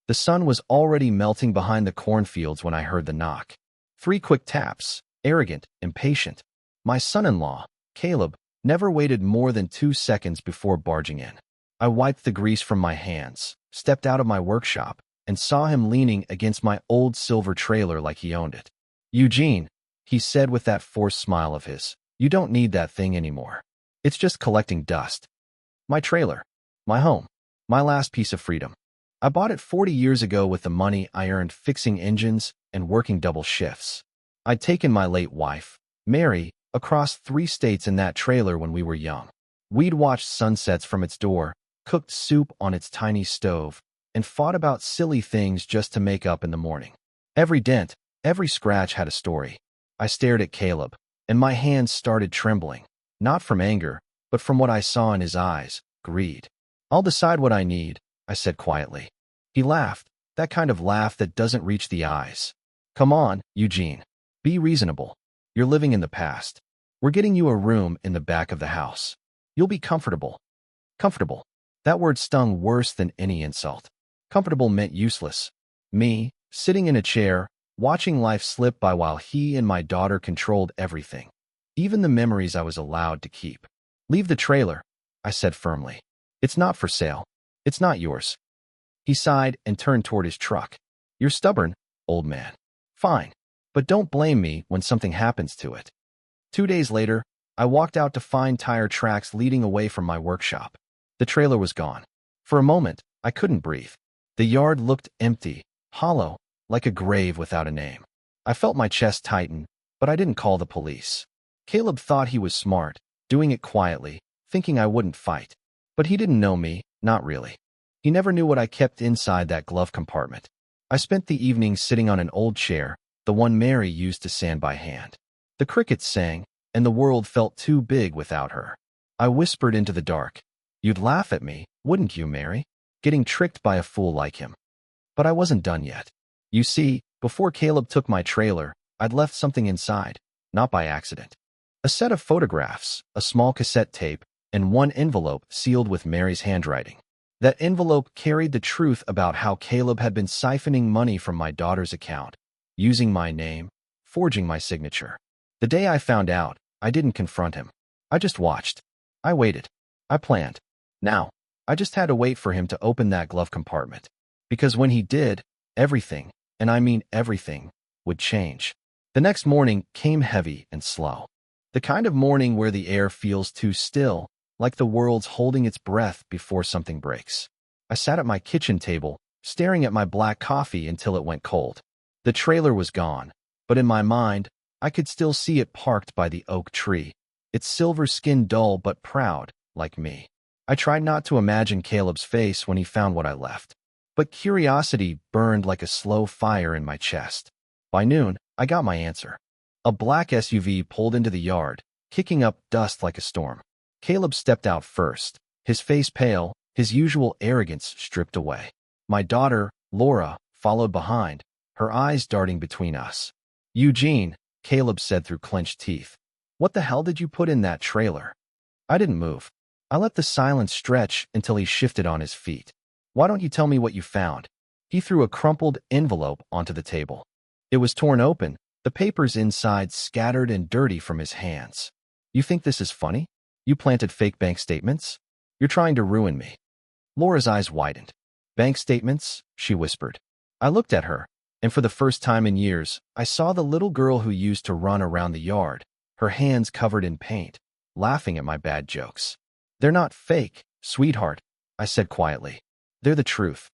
The sun was already melting behind the cornfields when I heard the knock. 3 quick taps, arrogant, impatient. My son-in-law, Caleb, never waited more than 2 seconds before barging in. I wiped the grease from my hands, stepped out of my workshop, and saw him leaning against my old silver trailer like he owned it. "Eugene," he said with that forced smile of his, "you don't need that thing anymore. It's just collecting dust. My trailer. My home. My last piece of freedom. I bought it 40 years ago with the money I earned fixing engines and working double shifts. I'd taken my late wife, Mary, across 3 states in that trailer when we were young. We'd watched sunsets from its door, cooked soup on its tiny stove, and fought about silly things just to make up in the morning. Every dent, every scratch had a story. I stared at Caleb, and my hands started trembling, not from anger, but from what I saw in his eyes, greed. "I'll decide what I need," I said quietly. He laughed, that kind of laugh that doesn't reach the eyes. "Come on, Eugene. Be reasonable. You're living in the past. We're getting you a room in the back of the house. You'll be comfortable." Comfortable. That word stung worse than any insult. Comfortable meant useless. Me, sitting in a chair, watching life slip by while he and my daughter controlled everything. Even the memories I was allowed to keep. "Leave the trailer," I said firmly. "It's not for sale. It's not yours." He sighed and turned toward his truck. "You're stubborn, old man. Fine. But don't blame me when something happens to it." 2 days later, I walked out to find tire tracks leading away from my workshop. The trailer was gone. For a moment, I couldn't breathe. The yard looked empty, hollow, like a grave without a name. I felt my chest tighten, but I didn't call the police. Caleb thought he was smart, doing it quietly, thinking I wouldn't fight. But he didn't know me, not really. He never knew what I kept inside that glove compartment. I spent the evening sitting on an old chair, the one Mary used to sand by hand. The crickets sang, and the world felt too big without her. I whispered into the dark, "You'd laugh at me, wouldn't you, Mary? Getting tricked by a fool like him." But I wasn't done yet. You see, before Caleb took my trailer, I'd left something inside, not by accident. A set of photographs, a small cassette tape, and one envelope sealed with Mary's handwriting. That envelope carried the truth about how Caleb had been siphoning money from my daughter's account, using my name, forging my signature. The day I found out, I didn't confront him. I just watched. I waited. I planned. Now, I just had to wait for him to open that glove compartment. Because when he did, everything, and I mean everything, would change. The next morning came heavy and slow. The kind of morning where the air feels too still, like the world's holding its breath before something breaks. I sat at my kitchen table, staring at my black coffee until it went cold. The trailer was gone, but in my mind, I could still see it parked by the oak tree, its silver skin dull but proud, like me. I tried not to imagine Caleb's face when he found what I left, but curiosity burned like a slow fire in my chest. By noon, I got my answer. A black SUV pulled into the yard, kicking up dust like a storm. Caleb stepped out first, his face pale, his usual arrogance stripped away. My daughter, Laura, followed behind, her eyes darting between us. "Eugene," Caleb said through clenched teeth, "what the hell did you put in that trailer?" I didn't move. I let the silence stretch until he shifted on his feet. "Why don't you tell me what you found?" He threw a crumpled envelope onto the table. It was torn open, the papers inside scattered and dirty from his hands. "You think this is funny? You planted fake bank statements? You're trying to ruin me." Laura's eyes widened. "Bank statements?" she whispered. I looked at her, and for the first time in years, I saw the little girl who used to run around the yard, her hands covered in paint, laughing at my bad jokes. "They're not fake, sweetheart," I said quietly. "They're the truth."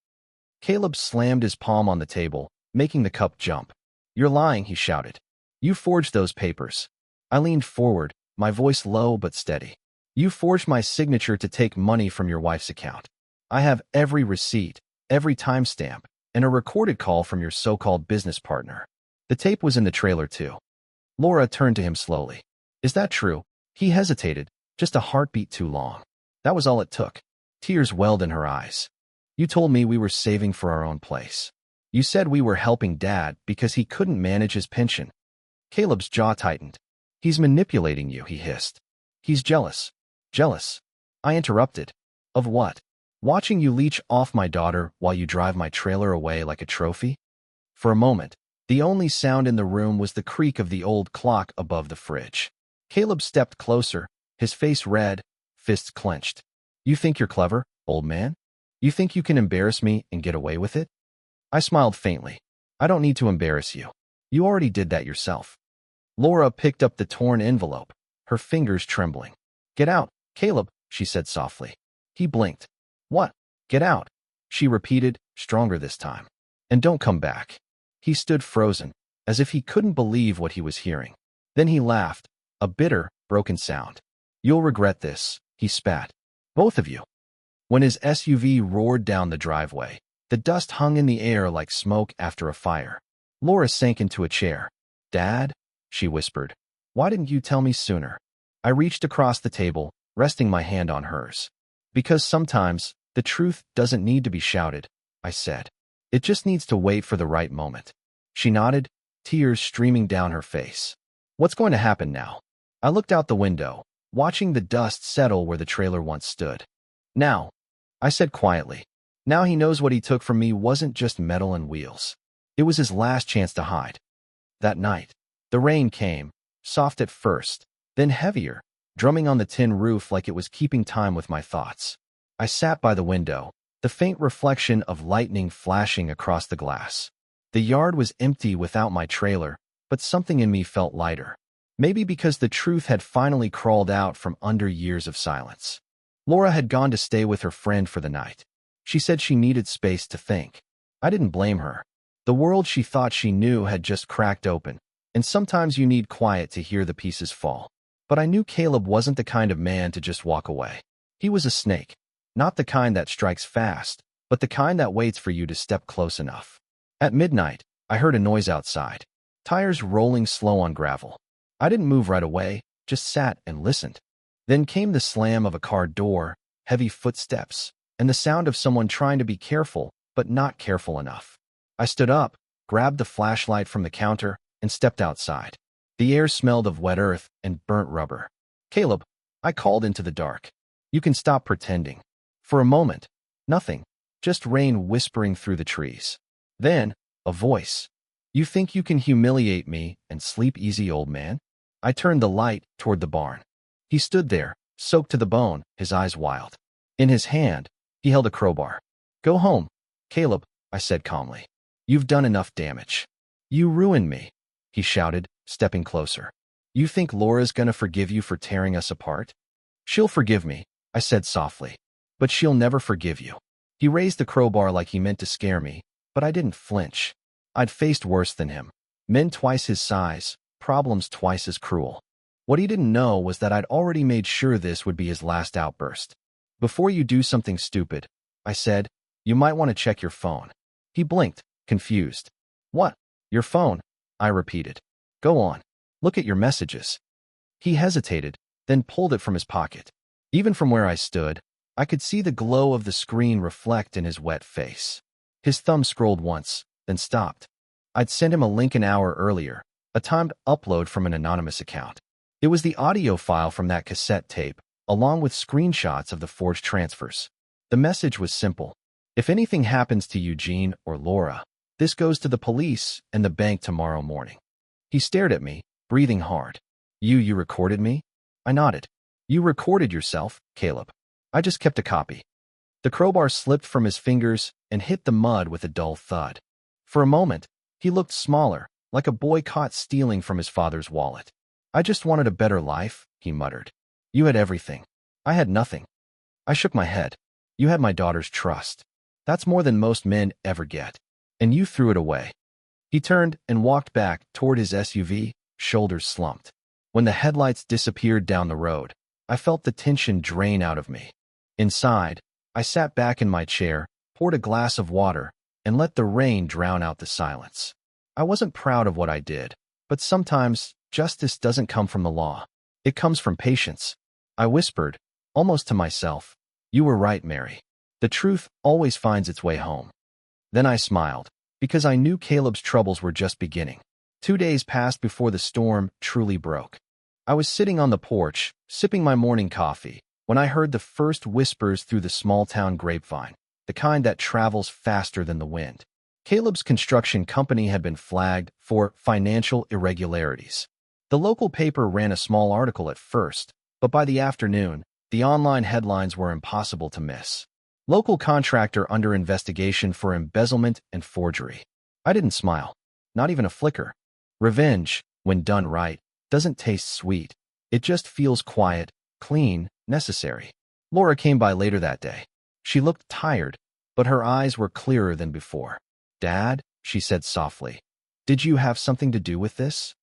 Caleb slammed his palm on the table, making the cup jump. "You're lying," he shouted. "You forged those papers." I leaned forward, my voice low but steady. "You forged my signature to take money from your wife's account. I have every receipt, every timestamp, and a recorded call from your so-called business partner. The tape was in the trailer too." Laura turned to him slowly. "Is that true?" He hesitated, just a heartbeat too long. That was all it took. Tears welled in her eyes. "You told me we were saving for our own place. You said we were helping Dad because he couldn't manage his pension." Caleb's jaw tightened. "He's manipulating you," he hissed. "He's jealous." "Jealous?" I interrupted. "Of what?" Watching you leech off my daughter while you drive my trailer away like a trophy? For a moment, the only sound in the room was the creak of the old clock above the fridge. Caleb stepped closer, his face red, fists clenched. You think you're clever, old man? You think you can embarrass me and get away with it? I smiled faintly. I don't need to embarrass you. You already did that yourself. Laura picked up the torn envelope, her fingers trembling. Get out, Caleb, she said softly. He blinked. What? Get out, she repeated, stronger this time. And don't come back. He stood frozen, as if he couldn't believe what he was hearing. Then he laughed, a bitter, broken sound. You'll regret this, he spat. Both of you. When his SUV roared down the driveway, the dust hung in the air like smoke after a fire. Laura sank into a chair. Dad? She whispered. Why didn't you tell me sooner? I reached across the table, resting my hand on hers. Because sometimes, the truth doesn't need to be shouted, I said. It just needs to wait for the right moment. She nodded, tears streaming down her face. What's going to happen now? I looked out the window, watching the dust settle where the trailer once stood. Now, I said quietly, now he knows what he took from me wasn't just metal and wheels. It was his last chance to hide. That night, the rain came, soft at first, then heavier, drumming on the tin roof like it was keeping time with my thoughts. I sat by the window, the faint reflection of lightning flashing across the glass. The yard was empty without my trailer, but something in me felt lighter. Maybe because the truth had finally crawled out from under years of silence. Laura had gone to stay with her friend for the night. She said she needed space to think. I didn't blame her. The world she thought she knew had just cracked open, and sometimes you need quiet to hear the pieces fall. But I knew Caleb wasn't the kind of man to just walk away. He was a snake. Not the kind that strikes fast, but the kind that waits for you to step close enough. At midnight, I heard a noise outside. Tires rolling slow on gravel. I didn't move right away, just sat and listened. Then came the slam of a car door, heavy footsteps, and the sound of someone trying to be careful, but not careful enough. I stood up, grabbed the flashlight from the counter, and stepped outside. The air smelled of wet earth and burnt rubber. Caleb, I called into the dark. You can stop pretending. For a moment, nothing, just rain whispering through the trees. Then, a voice. You think you can humiliate me and sleep easy, old man? I turned the light toward the barn. He stood there, soaked to the bone, his eyes wild. In his hand, he held a crowbar. Go home, Caleb, I said calmly. You've done enough damage. You ruined me, he shouted, stepping closer. You think Laura's gonna forgive you for tearing us apart? She'll forgive me, I said softly. But she'll never forgive you. He raised the crowbar like he meant to scare me, but I didn't flinch. I'd faced worse than him. Men twice his size, problems twice as cruel. What he didn't know was that I'd already made sure this would be his last outburst. Before you do something stupid, I said, you might want to check your phone. He blinked, confused. What? Your phone? I repeated. Go on. Look at your messages. He hesitated, then pulled it from his pocket. Even from where I stood, I could see the glow of the screen reflect in his wet face. His thumb scrolled once, then stopped. I'd sent him a link an hour earlier, a timed upload from an anonymous account. It was the audio file from that cassette tape, along with screenshots of the forged transfers. The message was simple. If anything happens to Eugene or Laura, this goes to the police and the bank tomorrow morning. He stared at me, breathing hard. You recorded me? I nodded. You recorded yourself, Caleb. I just kept a copy. The crowbar slipped from his fingers and hit the mud with a dull thud. For a moment, he looked smaller, like a boy caught stealing from his father's wallet. I just wanted a better life, he muttered. You had everything. I had nothing. I shook my head. You had my daughter's trust. That's more than most men ever get. And you threw it away. He turned and walked back toward his SUV, shoulders slumped. When the headlights disappeared down the road, I felt the tension drain out of me. Inside, I sat back in my chair, poured a glass of water, and let the rain drown out the silence. I wasn't proud of what I did, but sometimes justice doesn't come from the law. It comes from patience. I whispered, almost to myself, you were right, Mary. The truth always finds its way home. Then I smiled, because I knew Caleb's troubles were just beginning. 2 days passed before the storm truly broke. I was sitting on the porch, sipping my morning coffee, when I heard the first whispers through the small-town grapevine, the kind that travels faster than the wind. Caleb's construction company had been flagged for financial irregularities. The local paper ran a small article at first, but by the afternoon, the online headlines were impossible to miss. Local contractor under investigation for embezzlement and forgery. I didn't smile. Not even a flicker. Revenge, when done right, doesn't taste sweet. It just feels quiet, clean, necessary. Laura came by later that day. She looked tired, but her eyes were clearer than before. "Dad," she said softly, "did you have something to do with this?"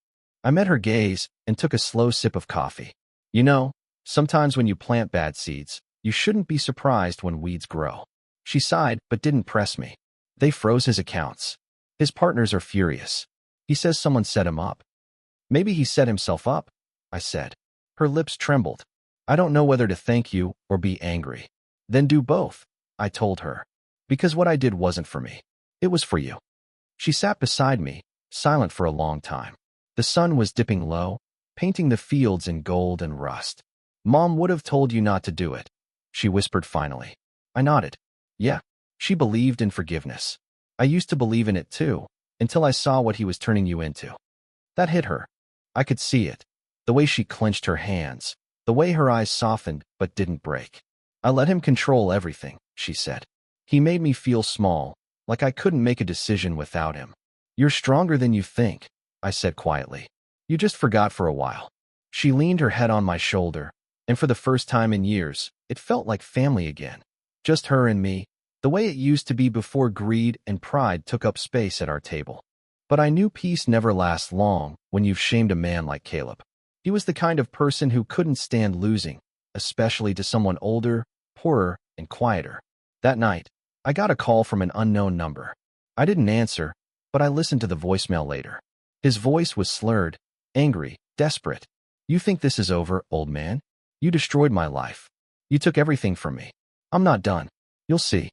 I met her gaze and took a slow sip of coffee. You know, sometimes when you plant bad seeds, you shouldn't be surprised when weeds grow. She sighed but didn't press me. They froze his accounts. His partners are furious. He says someone set him up. Maybe he set himself up, I said. Her lips trembled. I don't know whether to thank you or be angry. Then do both, I told her. Because what I did wasn't for me. It was for you. She sat beside me, silent for a long time. The sun was dipping low, painting the fields in gold and rust. Mom would have told you not to do it, she whispered finally. I nodded. Yeah, she believed in forgiveness. I used to believe in it too, until I saw what he was turning you into. That hit her. I could see it. The way she clenched her hands, the way her eyes softened but didn't break. I let him control everything, she said. He made me feel small, like I couldn't make a decision without him. You're stronger than you think, I said quietly. You just forgot for a while. She leaned her head on my shoulder, and for the first time in years, it felt like family again. Just her and me, the way it used to be before greed and pride took up space at our table. But I knew peace never lasts long when you've shamed a man like Caleb. He was the kind of person who couldn't stand losing, especially to someone older, poorer, and quieter. That night, I got a call from an unknown number. I didn't answer, but I listened to the voicemail later. His voice was slurred, angry, desperate. You think this is over, old man? You destroyed my life. You took everything from me. I'm not done. You'll see.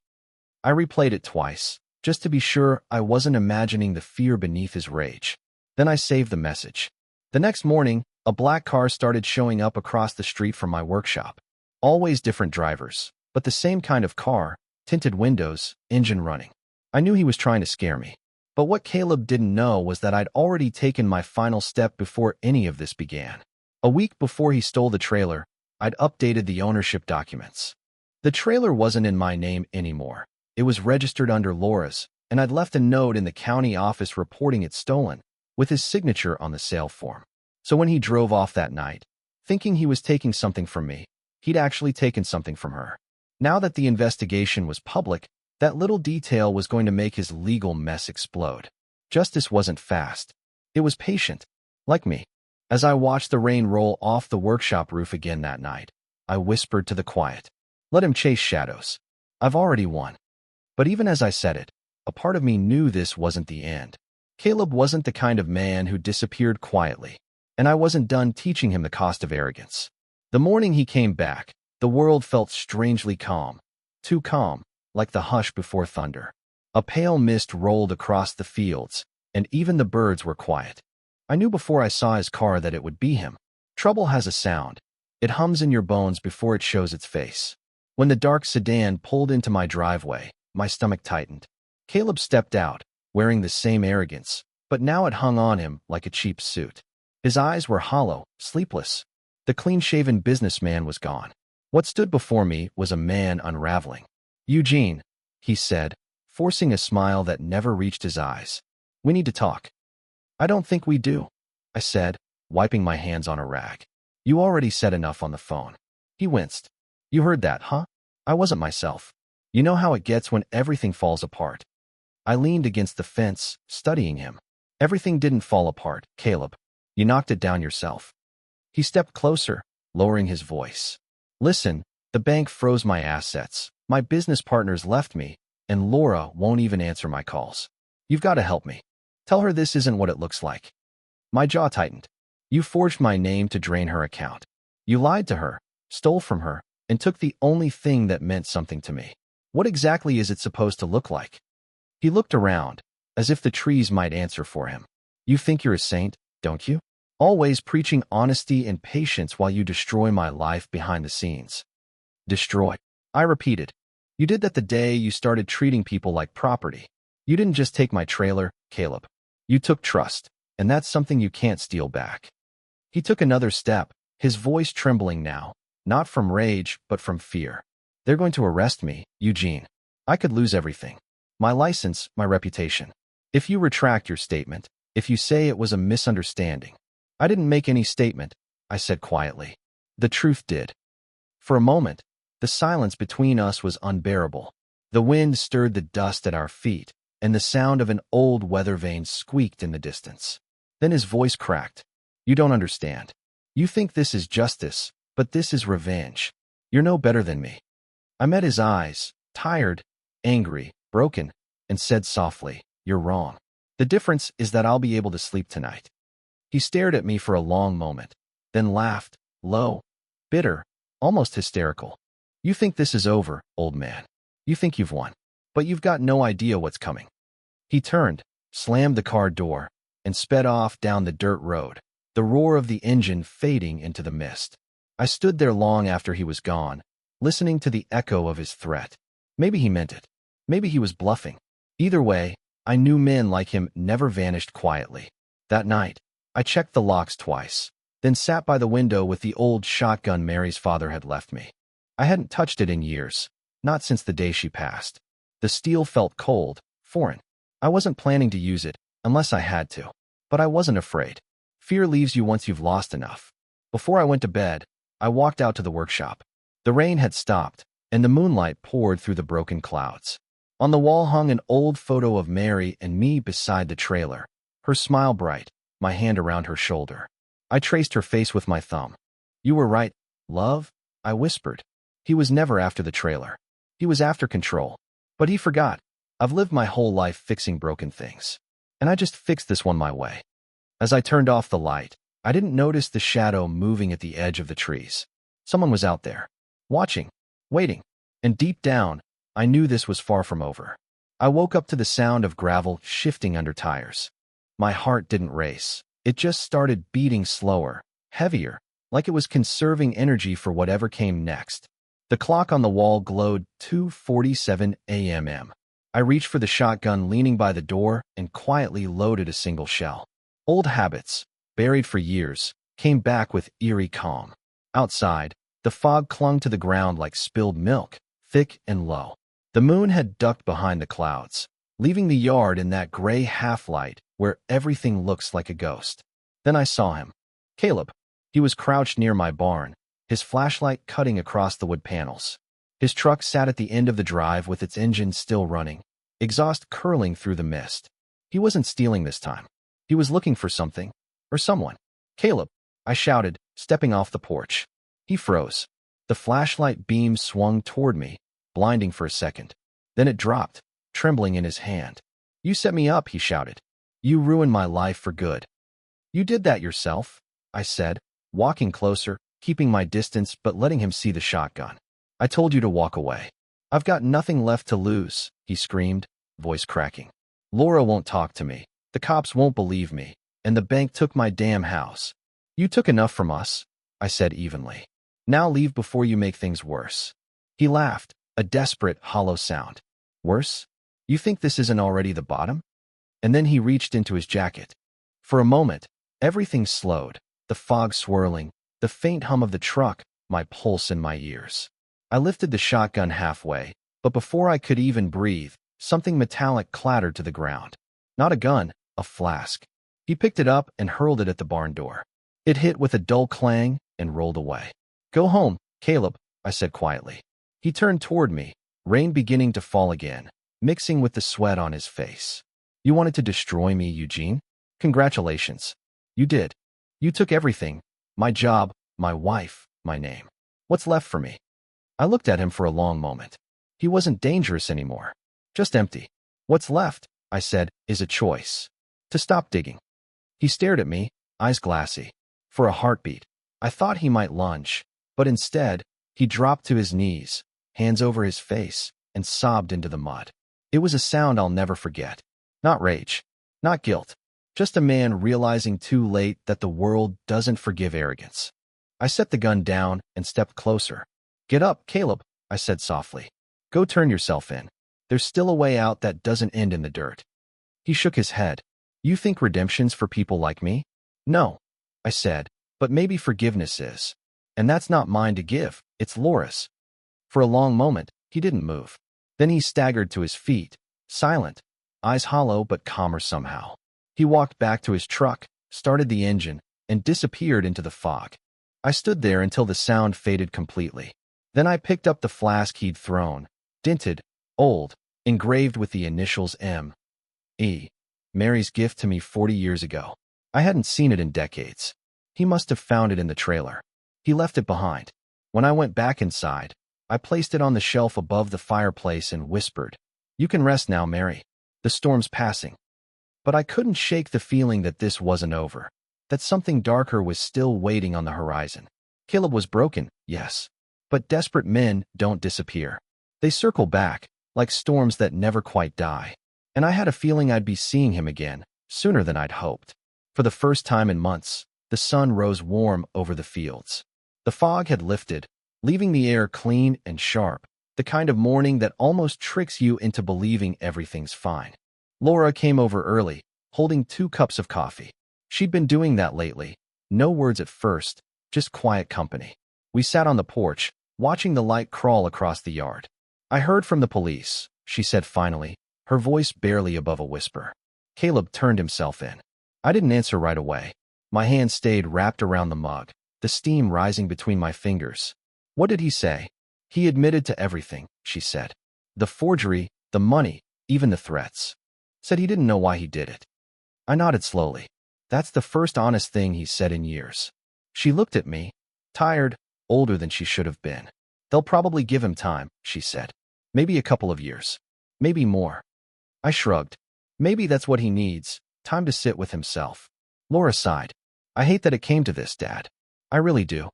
I replayed it twice, just to be sure I wasn't imagining the fear beneath his rage. Then I saved the message. The next morning, a black car started showing up across the street from my workshop. Always different drivers, but the same kind of car, tinted windows, engine running. I knew he was trying to scare me. But what Caleb didn't know was that I'd already taken my final step before any of this began. A week before he stole the trailer, I'd updated the ownership documents. The trailer wasn't in my name anymore. It was registered under Laura's, and I'd left a note in the county office reporting it stolen, with his signature on the sale form. So when he drove off that night, thinking he was taking something from me, he'd actually taken something from her. Now that the investigation was public, that little detail was going to make his legal mess explode. Justice wasn't fast. It was patient, like me. As I watched the rain roll off the workshop roof again that night, I whispered to the quiet, "Let him chase shadows. I've already won." But even as I said it, a part of me knew this wasn't the end. Caleb wasn't the kind of man who disappeared quietly, and I wasn't done teaching him the cost of arrogance. The morning he came back, the world felt strangely calm. Too calm, like the hush before thunder. A pale mist rolled across the fields, and even the birds were quiet. I knew before I saw his car that it would be him. Trouble has a sound. It hums in your bones before it shows its face. When the dark sedan pulled into my driveway, my stomach tightened. Caleb stepped out, wearing the same arrogance, but now it hung on him like a cheap suit. His eyes were hollow, sleepless. The clean-shaven businessman was gone. What stood before me was a man unraveling. "Eugene," he said, forcing a smile that never reached his eyes. "We need to talk." "I don't think we do," I said, wiping my hands on a rag. "You already said enough on the phone." He winced. "You heard that, huh? I wasn't myself. You know how it gets when everything falls apart." I leaned against the fence, studying him. "Everything didn't fall apart, Caleb. You knocked it down yourself." He stepped closer, lowering his voice. "Listen, the bank froze my assets, my business partners left me, and Laura won't even answer my calls. You've got to help me. Tell her this isn't what it looks like." My jaw tightened. "You forged my name to drain her account. You lied to her, stole from her, and took the only thing that meant something to me. What exactly is it supposed to look like?" He looked around, as if the trees might answer for him. "You think you're a saint, don't you? Always preaching honesty and patience while you destroy my life behind the scenes." Destroy. I repeated. You did that the day you started treating people like property. You didn't just take my trailer, Caleb. You took trust, and that's something you can't steal back. He took another step, his voice trembling now, not from rage, but from fear. They're going to arrest me, Eugene. I could lose everything. My license, my reputation. If you retract your statement, if you say it was a misunderstanding. I didn't make any statement, I said quietly. The truth did. For a moment, the silence between us was unbearable. The wind stirred the dust at our feet, and the sound of an old weather vane squeaked in the distance. Then his voice cracked. You don't understand. You think this is justice, but this is revenge. You're no better than me. I met his eyes, tired, angry, broken, and said softly, You're wrong. The difference is that I'll be able to sleep tonight. He stared at me for a long moment, then laughed, low, bitter, almost hysterical. You think this is over, old man. You think you've won. But you've got no idea what's coming. He turned, slammed the car door, and sped off down the dirt road, the roar of the engine fading into the mist. I stood there long after he was gone, listening to the echo of his threat. Maybe he meant it. Maybe he was bluffing. Either way, I knew men like him never vanished quietly. That night, I checked the locks twice, then sat by the window with the old shotgun Mary's father had left me. I hadn't touched it in years, not since the day she passed. The steel felt cold, foreign. I wasn't planning to use it, unless I had to. But I wasn't afraid. Fear leaves you once you've lost enough. Before I went to bed, I walked out to the workshop. The rain had stopped, and the moonlight poured through the broken clouds. On the wall hung an old photo of Mary and me beside the trailer, her smile bright, my hand around her shoulder. I traced her face with my thumb. You were right, love, I whispered. He was never after the trailer. He was after control. But he forgot. I've lived my whole life fixing broken things. And I just fixed this one my way. As I turned off the light, I didn't notice the shadow moving at the edge of the trees. Someone was out there, watching, waiting, and deep down, I knew this was far from over. I woke up to the sound of gravel shifting under tires. My heart didn't race. It just started beating slower, heavier, like it was conserving energy for whatever came next. The clock on the wall glowed 2:47 a.m. I reached for the shotgun leaning by the door and quietly loaded a single shell. Old habits, buried for years, came back with eerie calm. Outside, the fog clung to the ground like spilled milk, thick and low. The moon had ducked behind the clouds, leaving the yard in that gray half-light where everything looks like a ghost. Then I saw him. Caleb. He was crouched near my barn, his flashlight cutting across the wood panels. His truck sat at the end of the drive with its engine still running, exhaust curling through the mist. He wasn't stealing this time. He was looking for something, or someone. Caleb, I shouted, stepping off the porch. He froze. The flashlight beam swung toward me, blinding for a second. Then it dropped, trembling in his hand. You set me up, he shouted. You ruined my life for good. You did that yourself, I said, walking closer, keeping my distance but letting him see the shotgun. I told you to walk away. I've got nothing left to lose, he screamed, voice cracking. Laura won't talk to me. The cops won't believe me, and the bank took my damn house. You took enough from us, I said evenly. Now leave before you make things worse. He laughed, a desperate, hollow sound. Worse? You think this isn't already the bottom? And then he reached into his jacket. For a moment, everything slowed, the fog swirling, the faint hum of the truck, my pulse in my ears. I lifted the shotgun halfway, but before I could even breathe, something metallic clattered to the ground. Not a gun, a flask. He picked it up and hurled it at the barn door. It hit with a dull clang and rolled away. Go home, Caleb, I said quietly. He turned toward me, rain beginning to fall again, mixing with the sweat on his face. You wanted to destroy me, Eugene? Congratulations. You did. You took everything. My job, my wife, my name. What's left for me? I looked at him for a long moment. He wasn't dangerous anymore. Just empty. What's left, I said, is a choice. To stop digging. He stared at me, eyes glassy. For a heartbeat, I thought he might lunge, but instead, he dropped to his knees, hands over his face, and sobbed into the mud. It was a sound I'll never forget. Not rage, not guilt, just a man realizing too late that the world doesn't forgive arrogance. I set the gun down and stepped closer. Get up, Caleb, I said softly. Go turn yourself in. There's still a way out that doesn't end in the dirt. He shook his head. You think redemption's for people like me? No, I said, but maybe forgiveness is. And that's not mine to give, it's Laura's. For a long moment, he didn't move. Then he staggered to his feet, silent, eyes hollow but calmer somehow. He walked back to his truck, started the engine, and disappeared into the fog. I stood there until the sound faded completely. Then I picked up the flask he'd thrown, dinted, old, engraved with the initials M.E. Mary's gift to me 40 years ago. I hadn't seen it in decades. He must have found it in the trailer. He left it behind. When I went back inside, I placed it on the shelf above the fireplace and whispered, "You can rest now, Mary. The storm's passing." But I couldn't shake the feeling that this wasn't over, that something darker was still waiting on the horizon. Caleb was broken, yes. But desperate men don't disappear. They circle back, like storms that never quite die. And I had a feeling I'd be seeing him again, sooner than I'd hoped. For the first time in months, the sun rose warm over the fields. The fog had lifted, leaving the air clean and sharp, the kind of morning that almost tricks you into believing everything's fine. Laura came over early, holding 2 cups of coffee. She'd been doing that lately. No words at first, just quiet company. We sat on the porch, watching the light crawl across the yard. I heard from the police, she said finally, her voice barely above a whisper. Caleb turned himself in. I didn't answer right away. My hand stayed wrapped around the mug, the steam rising between my fingers. What did he say? He admitted to everything, she said. The forgery, the money, even the threats. Said he didn't know why he did it. I nodded slowly. That's the first honest thing he's said in years. She looked at me, tired, older than she should have been. They'll probably give him time, she said. Maybe a couple of years. Maybe more. I shrugged. Maybe that's what he needs, time to sit with himself. Laura sighed. I hate that it came to this, Dad. I really do.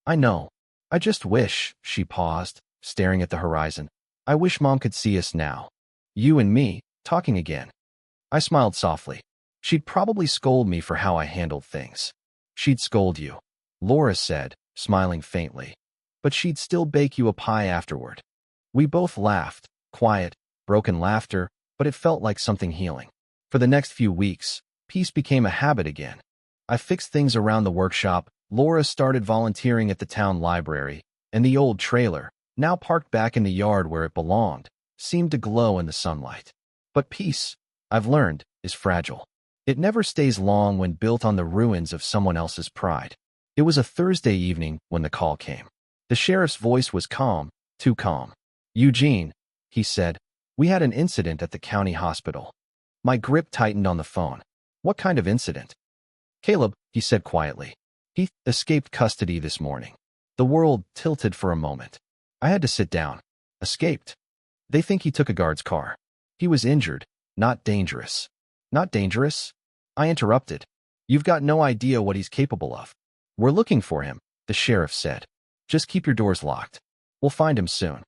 I know. I just wish, she paused, staring at the horizon. I wish Mom could see us now. You and me, talking again. I smiled softly. She'd probably scold me for how I handled things. She'd scold you, Laura said, smiling faintly. But she'd still bake you a pie afterward. We both laughed, quiet, broken laughter, but it felt like something healing. For the next few weeks, peace became a habit again. I fixed things around the workshop, Laura started volunteering at the town library, and the old trailer, now parked back in the yard where it belonged, seemed to glow in the sunlight. But peace, I've learned, is fragile. It never stays long when built on the ruins of someone else's pride. It was a Thursday evening when the call came. The sheriff's voice was calm, too calm. Eugene, he said, we had an incident at the county hospital. My grip tightened on the phone. What kind of incident? Caleb, he said quietly. He escaped custody this morning. The world tilted for a moment. I had to sit down. Escaped. They think he took a guard's car. He was injured, not dangerous. Not dangerous? I interrupted. You've got no idea what he's capable of. We're looking for him, the sheriff said. Just keep your doors locked. We'll find him soon.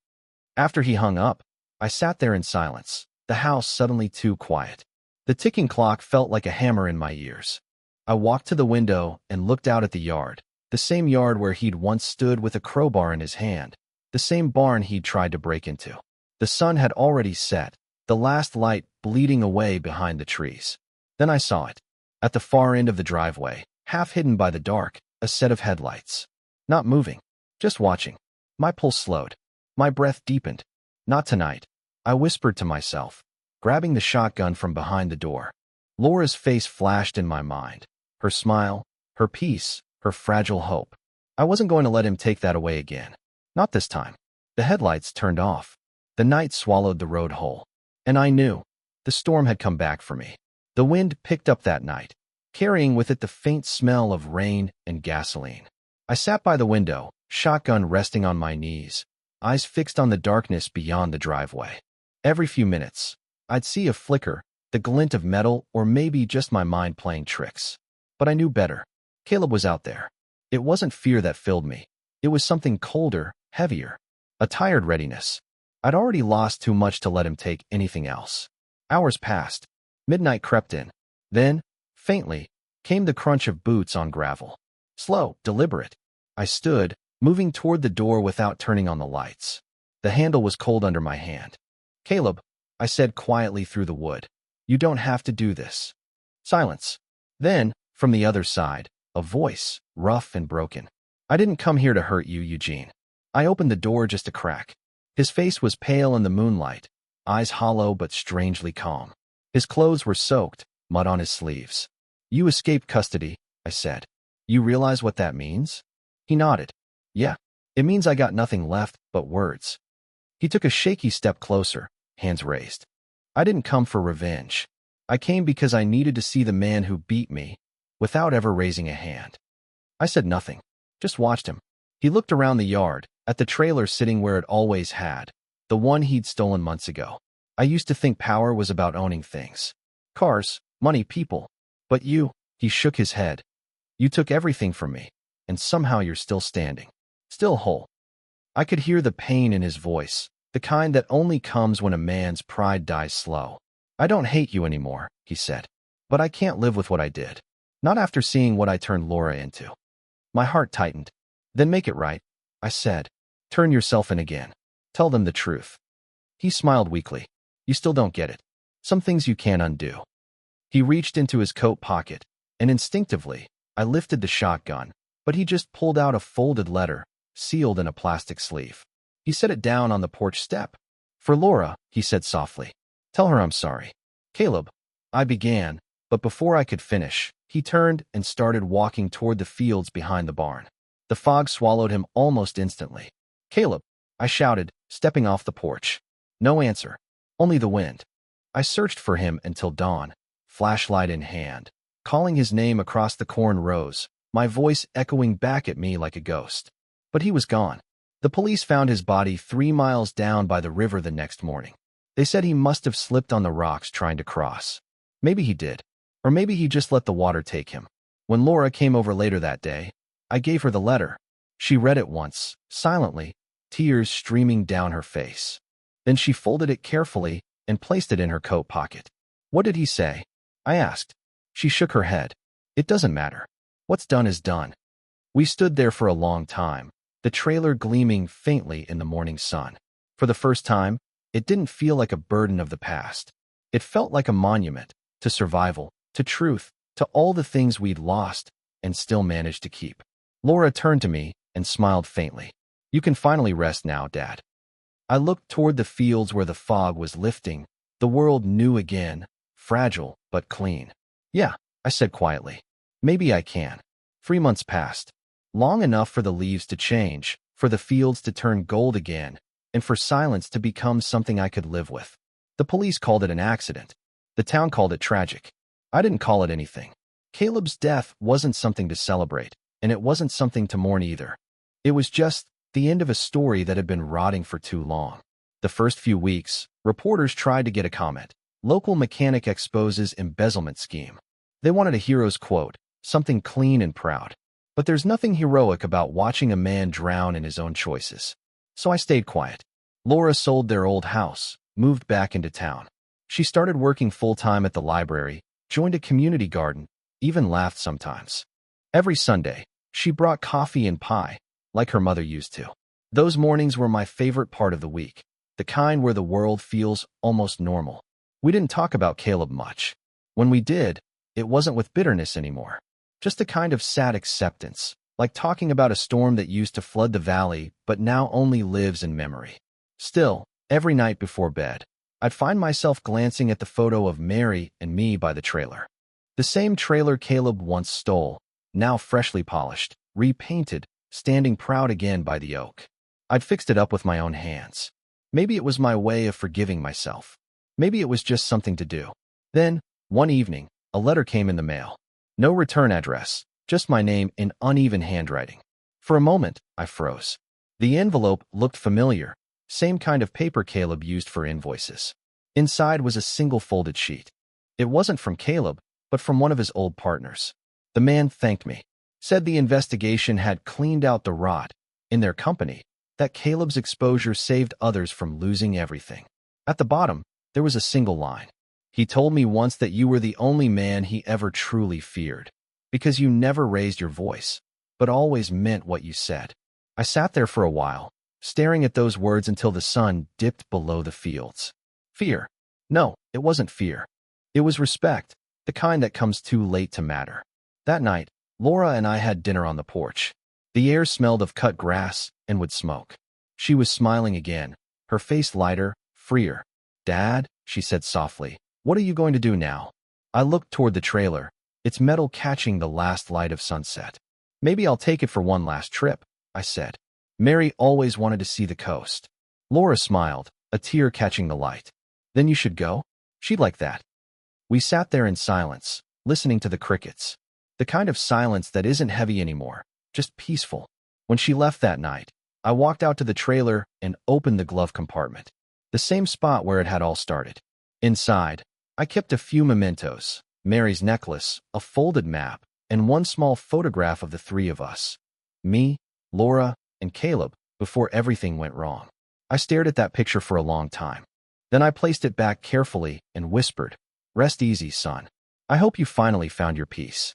After he hung up, I sat there in silence, the house suddenly too quiet. The ticking clock felt like a hammer in my ears. I walked to the window and looked out at the yard, the same yard where he'd once stood with a crowbar in his hand, the same barn he'd tried to break into. The sun had already set, the last light bleeding away behind the trees. Then I saw it. At the far end of the driveway, half hidden by the dark, a set of headlights. Not moving, just watching. My pulse slowed. My breath deepened. Not tonight, I whispered to myself, grabbing the shotgun from behind the door. Laura's face flashed in my mind. Her smile, her peace, her fragile hope. I wasn't going to let him take that away again. Not this time. The headlights turned off. The night swallowed the road whole. And I knew. The storm had come back for me. The wind picked up that night, carrying with it the faint smell of rain and gasoline. I sat by the window, shotgun resting on my knees, eyes fixed on the darkness beyond the driveway. Every few minutes, I'd see a flicker, the glint of metal, or maybe just my mind playing tricks. But I knew better. Caleb was out there. It wasn't fear that filled me. It was something colder, heavier. A tired readiness. I'd already lost too much to let him take anything else. Hours passed. Midnight crept in. Then, faintly, came the crunch of boots on gravel. Slow, deliberate. I stood, moving toward the door without turning on the lights. The handle was cold under my hand. "Caleb," I said quietly through the wood, "you don't have to do this." Silence. Then, from the other side, a voice, rough and broken. "I didn't come here to hurt you, Eugene." I opened the door just a crack. His face was pale in the moonlight, eyes hollow but strangely calm. His clothes were soaked, mud on his sleeves. "You escaped custody," I said. "You realize what that means?" He nodded. "Yeah, it means I got nothing left but words." He took a shaky step closer, hands raised. "I didn't come for revenge. I came because I needed to see the man who beat me, without ever raising a hand." I said nothing, just watched him. He looked around the yard, at the trailer sitting where it always had, the one he'd stolen months ago. "I used to think power was about owning things. Cars, money, people. But you," he shook his head, "you took everything from me, and somehow you're still standing. Still whole." I could hear the pain in his voice, the kind that only comes when a man's pride dies slow. "I don't hate you anymore," he said, "but I can't live with what I did. Not after seeing what I turned Laura into." My heart tightened. "Then make it right," I said. "Turn yourself in again. Tell them the truth." He smiled weakly. "You still don't get it. Some things you can't undo." He reached into his coat pocket, and instinctively, I lifted the shotgun, but he just pulled out a folded letter, sealed in a plastic sleeve. He set it down on the porch step. "For Laura," he said softly. "Tell her I'm sorry." "Caleb," I began, but before I could finish, he turned and started walking toward the fields behind the barn. The fog swallowed him almost instantly. "Caleb," I shouted, stepping off the porch. No answer, only the wind. I searched for him until dawn, flashlight in hand, calling his name across the corn rows, my voice echoing back at me like a ghost. But he was gone. The police found his body 3 miles down by the river the next morning. They said he must have slipped on the rocks trying to cross. Maybe he did. Or maybe he just let the water take him. When Laura came over later that day, I gave her the letter. She read it once, silently, tears streaming down her face. Then she folded it carefully and placed it in her coat pocket. "What did he say?" I asked. She shook her head. "It doesn't matter. What's done is done." We stood there for a long time, the trailer gleaming faintly in the morning sun. For the first time, it didn't feel like a burden of the past. It felt like a monument to survival, to truth, to all the things we'd lost and still managed to keep. Laura turned to me and smiled faintly. "You can finally rest now, Dad." I looked toward the fields where the fog was lifting, the world new again, fragile but clean. "Yeah," I said quietly. "Maybe I can." 3 months passed. Long enough for the leaves to change, for the fields to turn gold again, and for silence to become something I could live with. The police called it an accident. The town called it tragic. I didn't call it anything. Caleb's death wasn't something to celebrate, and it wasn't something to mourn either. It was just the end of a story that had been rotting for too long. The first few weeks, reporters tried to get a comment. Local mechanic exposes embezzlement scheme. They wanted a hero's quote, something clean and proud. But there's nothing heroic about watching a man drown in his own choices. So I stayed quiet. Laura sold their old house, moved back into town. She started working full-time at the library, joined a community garden, even laughed sometimes. Every Sunday, she brought coffee and pie, like her mother used to. Those mornings were my favorite part of the week, the kind where the world feels almost normal. We didn't talk about Caleb much. When we did, it wasn't with bitterness anymore. Just a kind of sad acceptance, like talking about a storm that used to flood the valley but now only lives in memory. Still, every night before bed, I'd find myself glancing at the photo of Mary and me by the trailer. The same trailer Caleb once stole, now freshly polished, repainted, standing proud again by the oak. I'd fixed it up with my own hands. Maybe it was my way of forgiving myself. Maybe it was just something to do. Then, one evening, a letter came in the mail. No return address, just my name in uneven handwriting. For a moment, I froze. The envelope looked familiar, same kind of paper Caleb used for invoices. Inside was a single folded sheet. It wasn't from Caleb, but from one of his old partners. The man thanked me, said the investigation had cleaned out the rot in their company, that Caleb's exposure saved others from losing everything. At the bottom, there was a single line. "He told me once that you were the only man he ever truly feared, because you never raised your voice, but always meant what you said." I I sat there for a while, staring at those words until the sun dipped below the fields. Fear. No, it wasn't fear. It was respect, the kind that comes too late to matter. That night, Laura and I had dinner on the porch. The air smelled of cut grass and wood smoke. She was smiling again, her face lighter, freer. "Dad," she said softly, "what are you going to do now?" I looked toward the trailer, its metal catching the last light of sunset. "Maybe I'll take it for one last trip," I said. "Mary always wanted to see the coast." Laura smiled, a tear catching the light. "Then you should go? She'd like that." We sat there in silence, listening to the crickets. The kind of silence that isn't heavy anymore, just peaceful. When she left that night, I walked out to the trailer and opened the glove compartment, the same spot where it had all started. Inside, I kept a few mementos: Mary's necklace, a folded map, and one small photograph of the three of us. Me, Laura, and Caleb, before everything went wrong. I stared at that picture for a long time. Then I placed it back carefully and whispered, "Rest easy, son. I hope you finally found your peace."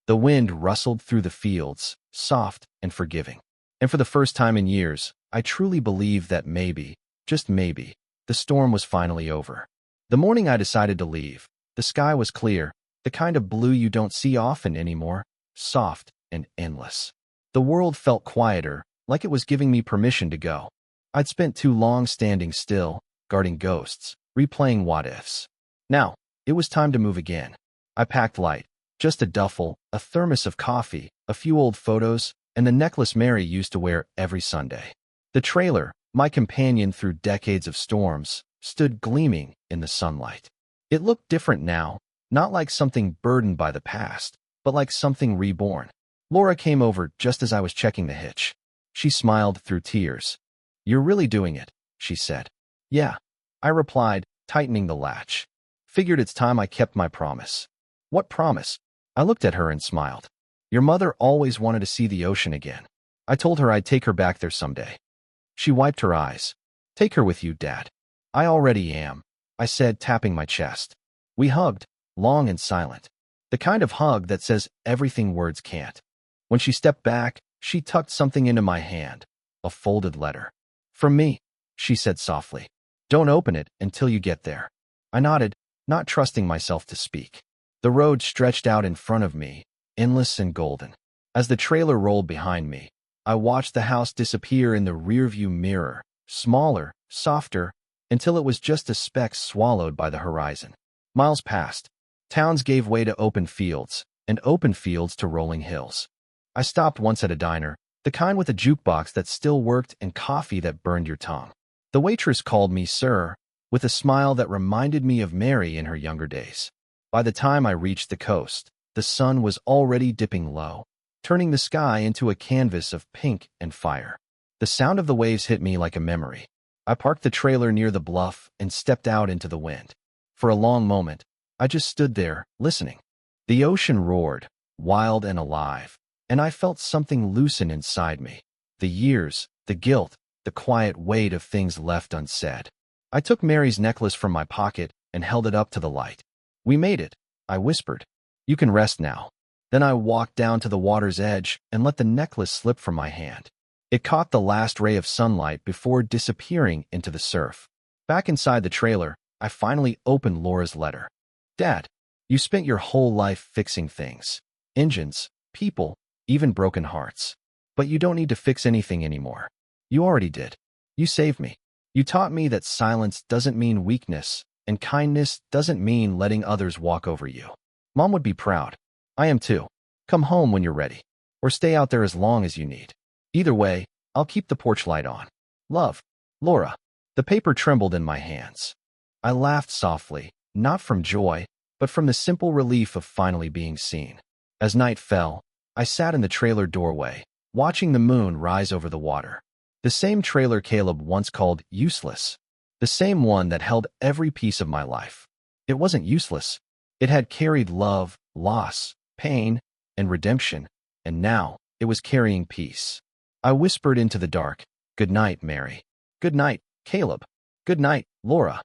The wind rustled through the fields, soft and forgiving. And for the first time in years, I truly believed that maybe, just maybe, the storm was finally over. The morning I decided to leave, the sky was clear, the kind of blue you don't see often anymore, soft and endless. The world felt quieter, like it was giving me permission to go. I'd spent too long standing still, guarding ghosts, replaying what-ifs. Now, it was time to move again. I packed light, just a duffel, a thermos of coffee, a few old photos, and the necklace Mary used to wear every Sunday. The trailer, my companion through decades of storms, stood gleaming in the sunlight. It looked different now, not like something burdened by the past, but like something reborn. Laura came over just as I was checking the hitch. She smiled through tears. "You're really doing it," she said. "Yeah," I replied, tightening the latch. "Figured it's time I kept my promise." "What promise?" I looked at her and smiled. "Your mother always wanted to see the ocean again. I told her I'd take her back there someday." She wiped her eyes. "Take her with you, Dad." "I already am," I said, tapping my chest. We hugged, long and silent. The kind of hug that says everything words can't. When she stepped back, she tucked something into my hand, a folded letter. "From me," she said softly. "Don't open it until you get there." I nodded, not trusting myself to speak. The road stretched out in front of me, endless and golden. As the trailer rolled behind me, I watched the house disappear in the rearview mirror, smaller, softer, until it was just a speck swallowed by the horizon. Miles passed. Towns gave way to open fields, and open fields to rolling hills. I stopped once at a diner, the kind with a jukebox that still worked and coffee that burned your tongue. The waitress called me sir, with a smile that reminded me of Mary in her younger days. By the time I reached the coast, the sun was already dipping low, turning the sky into a canvas of pink and fire. The sound of the waves hit me like a memory. I parked the trailer near the bluff and stepped out into the wind. For a long moment, I just stood there, listening. The ocean roared, wild and alive, and I felt something loosen inside me. The years, the guilt, the quiet weight of things left unsaid. I took Mary's necklace from my pocket and held it up to the light. "We made it," I whispered. "You can rest now." Then I walked down to the water's edge and let the necklace slip from my hand. It caught the last ray of sunlight before disappearing into the surf. Back inside the trailer, I finally opened Laura's letter. "Dad, you spent your whole life fixing things. Engines, people, even broken hearts. But you don't need to fix anything anymore. You already did. You saved me. You taught me that silence doesn't mean weakness, and kindness doesn't mean letting others walk over you. Mom would be proud. I am too. Come home when you're ready, or stay out there as long as you need. Either way, I'll keep the porch light on. Love, Laura." The paper trembled in my hands. I laughed softly, not from joy, but from the simple relief of finally being seen. As night fell, I sat in the trailer doorway, watching the moon rise over the water. The same trailer Caleb once called useless. The same one that held every piece of my life. It wasn't useless. It had carried love, loss, pain, and redemption, and now it was carrying peace. I whispered into the dark, "Good night, Mary. Good night, Caleb. Good night, Laura."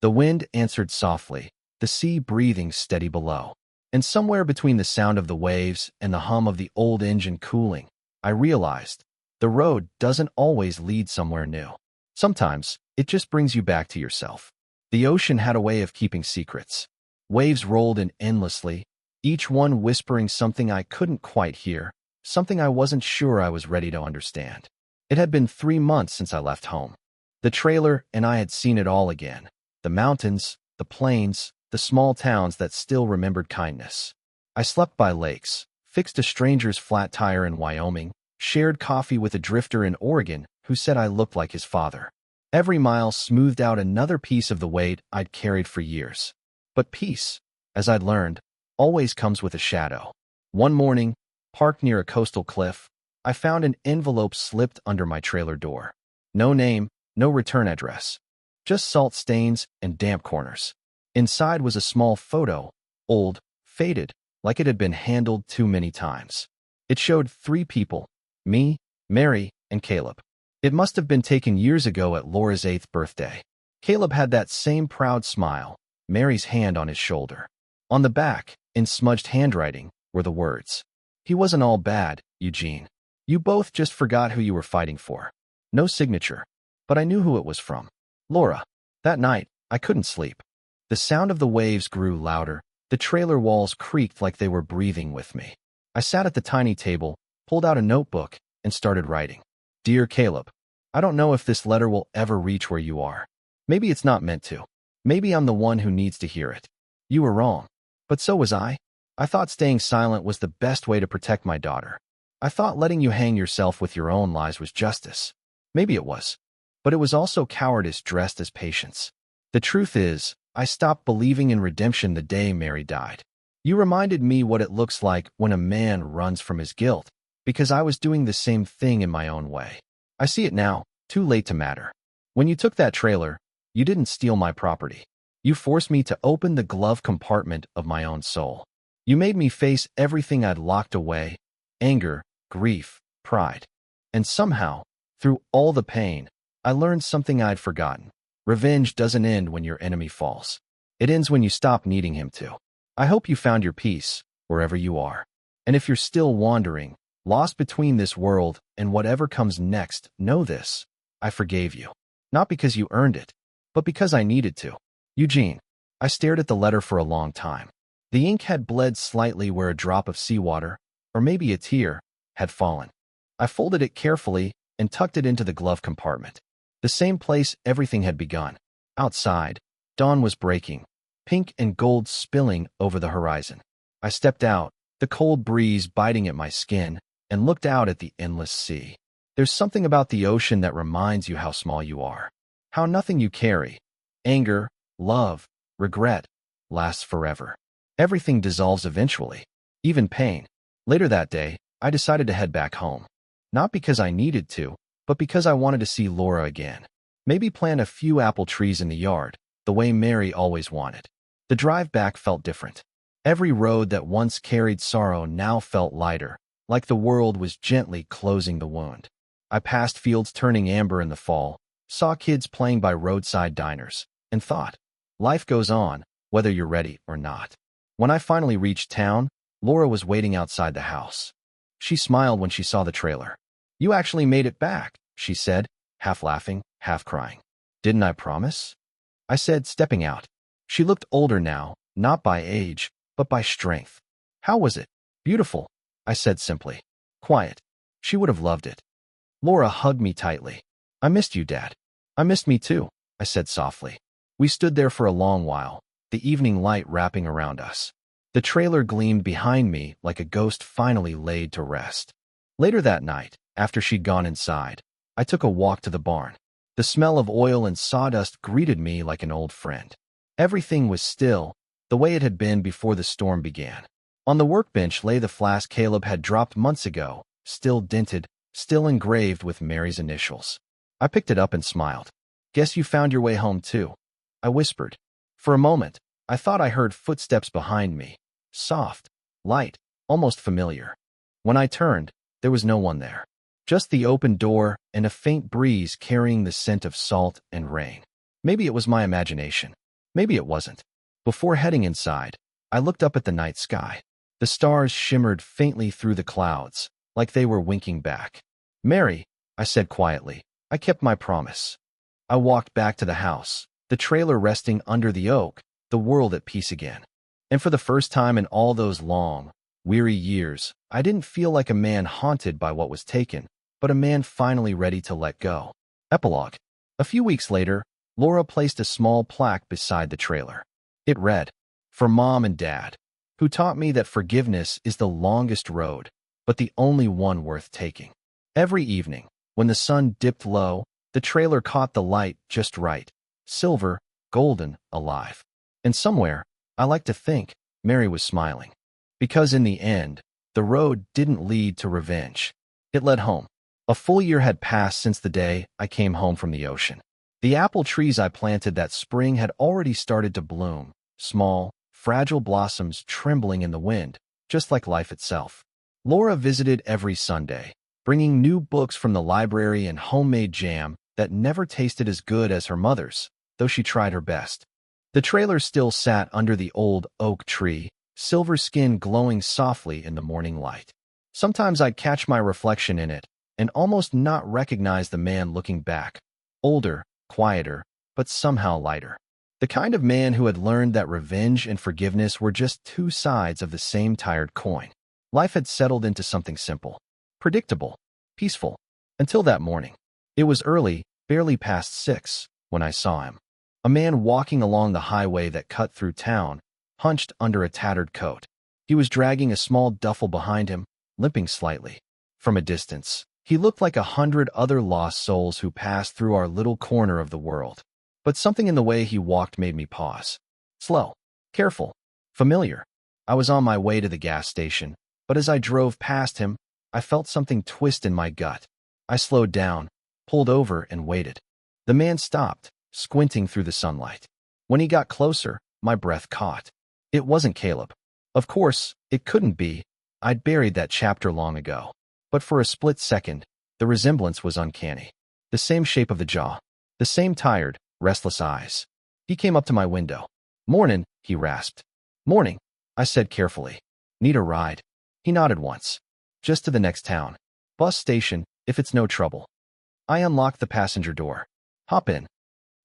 The wind answered softly, the sea breathing steady below. And somewhere between the sound of the waves and the hum of the old engine cooling, I realized The road doesn't always lead somewhere new. Sometimes, it just brings you back to yourself. The ocean had a way of keeping secrets. Waves rolled in endlessly, each one whispering something I couldn't quite hear, something I wasn't sure I was ready to understand. It had been 3 months since I left home. The trailer and I had seen it all again. The mountains, the plains, the small towns that still remembered kindness. I slept by lakes, fixed a stranger's flat tire in Wyoming, shared coffee with a drifter in Oregon who said I looked like his father. Every mile smoothed out another piece of the weight I'd carried for years. But peace, as I'd learned, always comes with a shadow. One morning, parked near a coastal cliff, I found an envelope slipped under my trailer door. No name, no return address. Just salt stains and damp corners. Inside was a small photo, old, faded, like it had been handled too many times. It showed 3 people, me, Mary, and Caleb. It must have been taken years ago at Laura's 8th birthday. Caleb had that same proud smile, Mary's hand on his shoulder. On the back, in smudged handwriting, were the words, "He wasn't all bad, Eugene. You both just forgot who you were fighting for." No signature, but I knew who it was from. Laura. That night, I couldn't sleep. The sound of the waves grew louder. The trailer walls creaked like they were breathing with me. I sat at the tiny table, pulled out a notebook, and started writing. Dear Caleb, I don't know if this letter will ever reach where you are. Maybe it's not meant to. Maybe I'm the one who needs to hear it. You were wrong. But so was I. I thought staying silent was the best way to protect my daughter. I thought letting you hang yourself with your own lies was justice. Maybe it was. But it was also cowardice dressed as patience. The truth is, I stopped believing in redemption the day Mary died. You reminded me what it looks like when a man runs from his guilt, because I was doing the same thing in my own way. I see it now, too late to matter. When you took that trailer, you didn't steal my property. You forced me to open the glove compartment of my own soul. You made me face everything I'd locked away, anger, grief, pride. And somehow, through all the pain, I learned something I'd forgotten. Revenge doesn't end when your enemy falls. It ends when you stop needing him to. I hope you found your peace, wherever you are. And if you're still wandering, lost between this world and whatever comes next, know this. I forgave you. Not because you earned it, but because I needed to. Eugene. I stared at the letter for a long time. The ink had bled slightly where a drop of seawater, or maybe a tear, had fallen. I folded it carefully and tucked it into the glove compartment. The same place everything had begun. Outside, dawn was breaking, pink and gold spilling over the horizon. I stepped out, the cold breeze biting at my skin, and looked out at the endless sea. There's something about the ocean that reminds you how small you are. How nothing you carry, anger, love, regret, lasts forever. Everything dissolves eventually, even pain. Later that day, I decided to head back home. Not because I needed to, but because I wanted to see Laura again. Maybe plant a few apple trees in the yard, the way Mary always wanted. The drive back felt different. Every road that once carried sorrow now felt lighter, like the world was gently closing the wound. I passed fields turning amber in the fall, saw kids playing by roadside diners, and thought, life goes on, whether you're ready or not. When I finally reached town, Laura was waiting outside the house. She smiled when she saw the trailer. You actually made it back, she said, half laughing, half crying. Didn't I promise? I said, stepping out. She looked older now, not by age, but by strength. How was it? Beautiful, I said simply. Quiet. She would have loved it. Laura hugged me tightly. I missed you, Dad. I missed me too, I said softly. We stood there for a long while, the evening light wrapping around us. The trailer gleamed behind me like a ghost finally laid to rest. Later that night, after she'd gone inside, I took a walk to the barn. The smell of oil and sawdust greeted me like an old friend. Everything was still, the way it had been before the storm began. On the workbench lay the flask Caleb had dropped months ago, still dented, still engraved with Mary's initials. I picked it up and smiled. Guess you found your way home too, I whispered. For a moment, I thought I heard footsteps behind me, soft, light, almost familiar. When I turned, there was no one there. Just the open door and a faint breeze carrying the scent of salt and rain. Maybe it was my imagination. Maybe it wasn't. Before heading inside, I looked up at the night sky. The stars shimmered faintly through the clouds, like they were winking back. Mary, I said quietly. I kept my promise. I walked back to the house, the trailer resting under the oak, the world at peace again. And for the first time in all those long, weary years, I didn't feel like a man haunted by what was taken, but a man finally ready to let go. Epilogue. A few weeks later, Laura placed a small plaque beside the trailer. It read, "For Mom and Dad, who taught me that forgiveness is the longest road, but the only one worth taking." Every evening, when the sun dipped low, the trailer caught the light just right, silver, golden, alive. And somewhere, I like to think, Mary was smiling. Because in the end, the road didn't lead to revenge. It led home. A full year had passed since the day I came home from the ocean. The apple trees I planted that spring had already started to bloom, small, fragile blossoms trembling in the wind, just like life itself. Laura visited every Sunday, bringing new books from the library and homemade jam that never tasted as good as her mother's, though she tried her best. The trailer still sat under the old oak tree, silver skin glowing softly in the morning light. Sometimes I'd catch my reflection in it and almost not recognize the man looking back. Older, quieter, but somehow lighter. The kind of man who had learned that revenge and forgiveness were just two sides of the same tired coin. Life had settled into something simple, predictable, peaceful, until that morning. It was early, barely past 6, when I saw him. A man walking along the highway that cut through town, hunched under a tattered coat. He was dragging a small duffel behind him, limping slightly. From a distance, he looked like 100 other lost souls who passed through our little corner of the world. But something in the way he walked made me pause. Slow, careful, familiar. I was on my way to the gas station, but as I drove past him, I felt something twist in my gut. I slowed down, pulled over, and waited. The man stopped, squinting through the sunlight. When he got closer, my breath caught. It wasn't Caleb. Of course, it couldn't be. I'd buried that chapter long ago. But for a split second, the resemblance was uncanny. The same shape of the jaw, the same tired, restless eyes. He came up to my window. "Mornin'," he rasped. "Morning," I said carefully. "Need a ride?" He nodded once. "Just to the next town. Bus station, if it's no trouble." I unlocked the passenger door. "Hop in."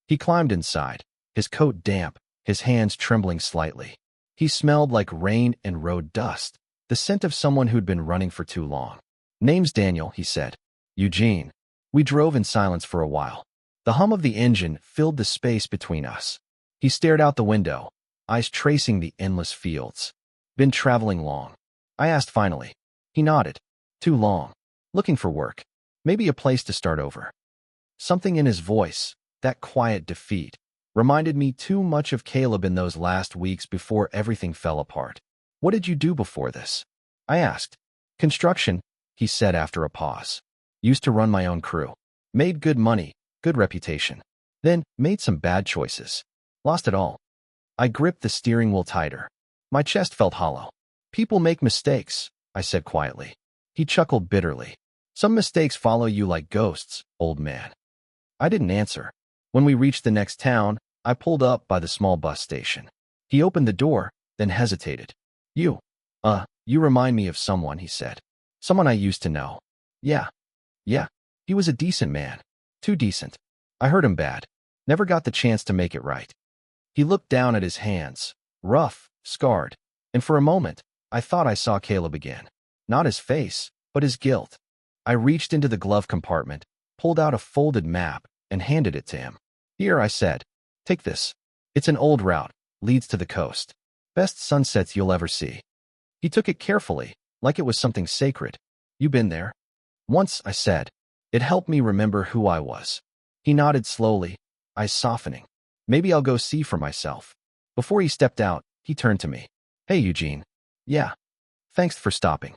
He climbed inside, his coat damp, his hands trembling slightly. He smelled like rain and road dust, the scent of someone who'd been running for too long. "Name's Daniel," he said. "Eugene." We drove in silence for a while. The hum of the engine filled the space between us. He stared out the window, eyes tracing the endless fields. "Been traveling long?" I asked finally. He nodded. "Too long. Looking for work. Maybe a place to start over." Something in his voice, that quiet defeat, reminded me too much of Caleb in those last weeks before everything fell apart. "What did you do before this?" I asked. "Construction," he said after a pause. "Used to run my own crew. Made good money, good reputation. Then made some bad choices. Lost it all." I gripped the steering wheel tighter. My chest felt hollow. "People make mistakes," I said quietly. He chuckled bitterly. "Some mistakes follow you like ghosts, old man." I didn't answer. When we reached the next town, I pulled up by the small bus station. He opened the door, then hesitated. You remind me of someone," he said. "Someone I used to know." Yeah. He was a decent man. Too decent. I hurt him bad. Never got the chance to make it right." He looked down at his hands, rough, scarred, and for a moment, I thought I saw Caleb again. Not his face, but his guilt. I reached into the glove compartment, pulled out a folded map, and handed it to him. "Here," I said. "Take this. It's an old route, leads to the coast. Best sunsets you'll ever see." He took it carefully, like it was something sacred. "You been there?" "Once," I said. "It helped me remember who I was." He nodded slowly, eyes softening. "Maybe I'll go see for myself." Before he stepped out, he turned to me. "Hey, Eugene." "Yeah. Thanks for stopping."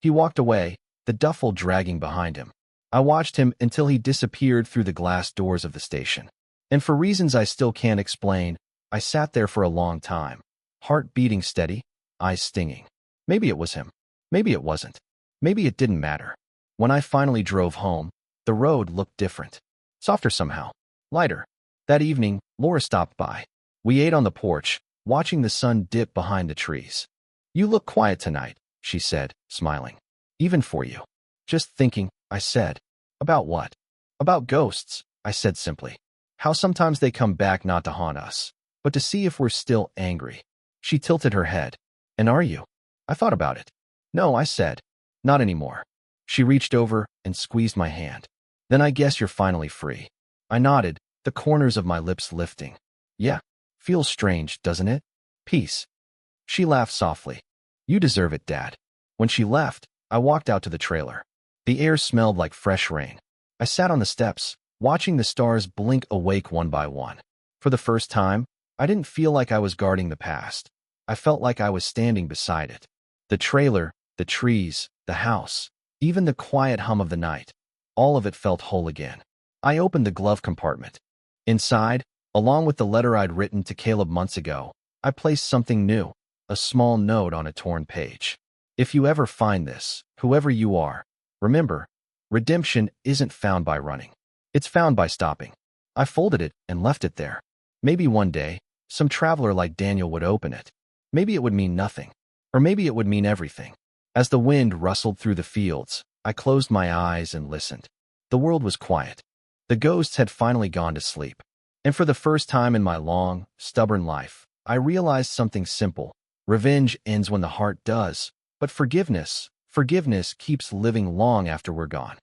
He walked away, the duffel dragging behind him. I watched him until he disappeared through the glass doors of the station. And for reasons I still can't explain, I sat there for a long time, heart beating steady, eyes stinging. Maybe it was him. Maybe it wasn't. Maybe it didn't matter. When I finally drove home, the road looked different. Softer somehow. Lighter. That evening, Laura stopped by. We ate on the porch, watching the sun dip behind the trees. "You look quiet tonight," she said, smiling. "Even for you." "Just thinking," I said. About what? About ghosts, I said simply. How sometimes they come back not to haunt us, but to see if we're still angry. She tilted her head. And are you? I thought about it. No, I said. Not anymore. She reached over and squeezed my hand. Then I guess you're finally free. I nodded, the corners of my lips lifting. Yeah. Feels strange, doesn't it? Peace. She laughed softly. You deserve it, Dad. When she left, I walked out to the trailer. The air smelled like fresh rain. I sat on the steps, watching the stars blink awake one by one. For the first time, I didn't feel like I was guarding the past. I felt like I was standing beside it. The trailer, the trees, the house, even the quiet hum of the night, all of it felt whole again. I opened the glove compartment. Inside, along with the letter I'd written to Caleb months ago, I placed something new, a small note on a torn page. If you ever find this, whoever you are, remember, redemption isn't found by running. It's found by stopping. I folded it and left it there. Maybe one day, some traveler like Daniel would open it. Maybe it would mean nothing. Or maybe it would mean everything. As the wind rustled through the fields, I closed my eyes and listened. The world was quiet. The ghosts had finally gone to sleep. And for the first time in my long, stubborn life, I realized something simple. Revenge ends when the heart does, but forgiveness keeps living long after we're gone.